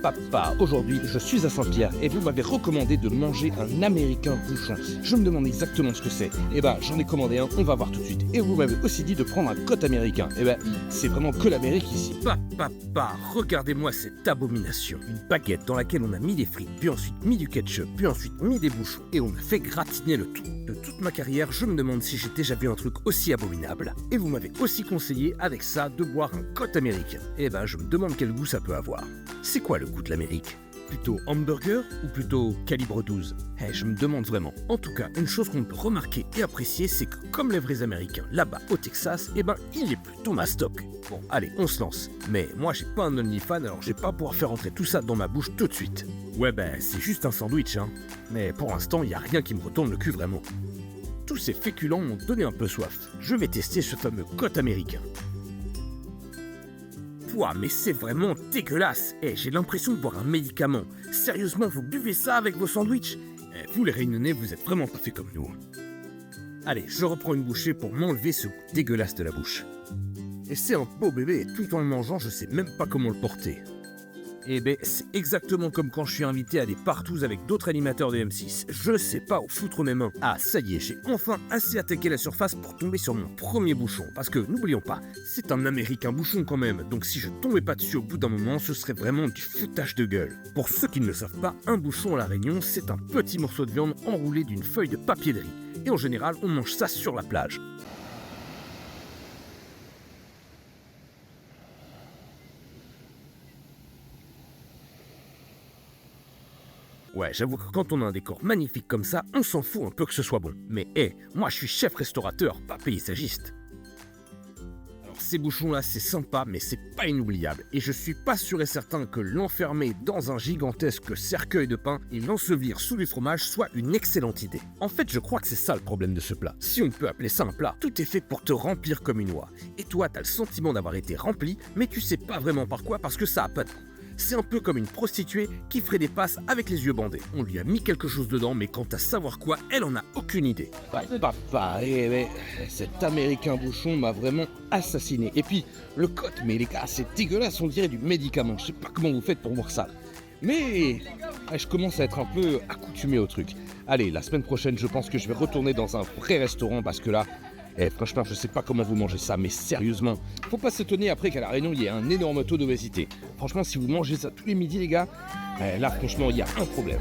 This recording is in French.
Papa, aujourd'hui je suis à Saint-Pierre et vous m'avez recommandé de manger un américain bouchon. Je me demande exactement ce que c'est. Eh ben j'en ai commandé un, on va voir tout de suite. Et vous m'avez aussi dit de prendre un côte américain. Eh ben c'est vraiment que l'Amérique ici. Papa, regardez-moi cette abomination. Une baguette dans laquelle on a mis des frites, puis ensuite mis du ketchup, puis ensuite mis des bouchons et on a fait gratiner le tout. De toute ma carrière, je me demande si j'ai déjà vu un truc aussi abominable. Et vous m'avez aussi conseillé avec ça de boire un côte américain. Eh ben je me demande quel goût ça peut avoir. C'est quoi le goût de l'Amérique? Plutôt hamburger ou plutôt calibre 12? Je me demande vraiment. En tout cas, une chose qu'on peut remarquer et apprécier, c'est que comme les vrais Américains, là-bas au Texas, il est plutôt mastoc. Bon, allez, on se lance. Mais moi, j'ai pas un OnlyFans, alors je vais pas pouvoir faire entrer tout ça dans ma bouche tout de suite. Ouais, c'est juste un sandwich, hein. Mais pour l'instant, y a rien qui me retourne le cul vraiment. Tous ces féculents m'ont donné un peu soif. Je vais tester ce fameux côte américain. Ouah, mais c'est vraiment dégueulasse. J'ai l'impression de boire un médicament. Sérieusement, vous buvez ça avec vos sandwichs? Vous les Réunionnais, vous êtes vraiment pas fait comme nous. Allez, je reprends une bouchée pour m'enlever ce goût dégueulasse de la bouche. Et c'est un beau bébé, et tout en le mangeant, je sais même pas comment le porter. C'est exactement comme quand je suis invité à des partous avec d'autres animateurs de M6. Je sais pas où foutre mes mains. Ah, ça y est, j'ai enfin assez attaqué la surface pour tomber sur mon premier bouchon. Parce que, n'oublions pas, c'est un américain bouchon quand même. Donc si je tombais pas dessus au bout d'un moment, ce serait vraiment du foutage de gueule. Pour ceux qui ne le savent pas, un bouchon à La Réunion, c'est un petit morceau de viande enroulé d'une feuille de papier de riz. Et en général, on mange ça sur la plage. Ouais, j'avoue que quand on a un décor magnifique comme ça, on s'en fout un peu que ce soit bon. Mais moi je suis chef restaurateur, pas paysagiste. Alors ces bouchons-là, c'est sympa, mais c'est pas inoubliable. Et je suis pas sûr et certain que l'enfermer dans un gigantesque cercueil de pain et l'ensevelir sous du fromage soit une excellente idée. En fait, je crois que c'est ça le problème de ce plat. Si on peut appeler ça un plat, tout est fait pour te remplir comme une oie. Et toi, t'as le sentiment d'avoir été rempli, mais tu sais pas vraiment par quoi parce que ça a pas de goût. C'est un peu comme une prostituée qui ferait des passes avec les yeux bandés. On lui a mis quelque chose dedans, mais quant à savoir quoi, elle en a aucune idée. Papa, cet américain bouchon m'a vraiment assassiné. Et puis, le côte, mais les gars, c'est dégueulasse, on dirait du médicament. Je sais pas comment vous faites pour voir ça. Mais je commence à être un peu accoutumé au truc. Allez, la semaine prochaine, je pense que je vais retourner dans un vrai restaurant parce que là, franchement, je sais pas comment vous mangez ça, mais sérieusement, faut pas s'étonner après qu'à La Réunion, il y ait un énorme taux d'obésité. Franchement, si vous mangez ça tous les midis, les gars, là, franchement, il y a un problème.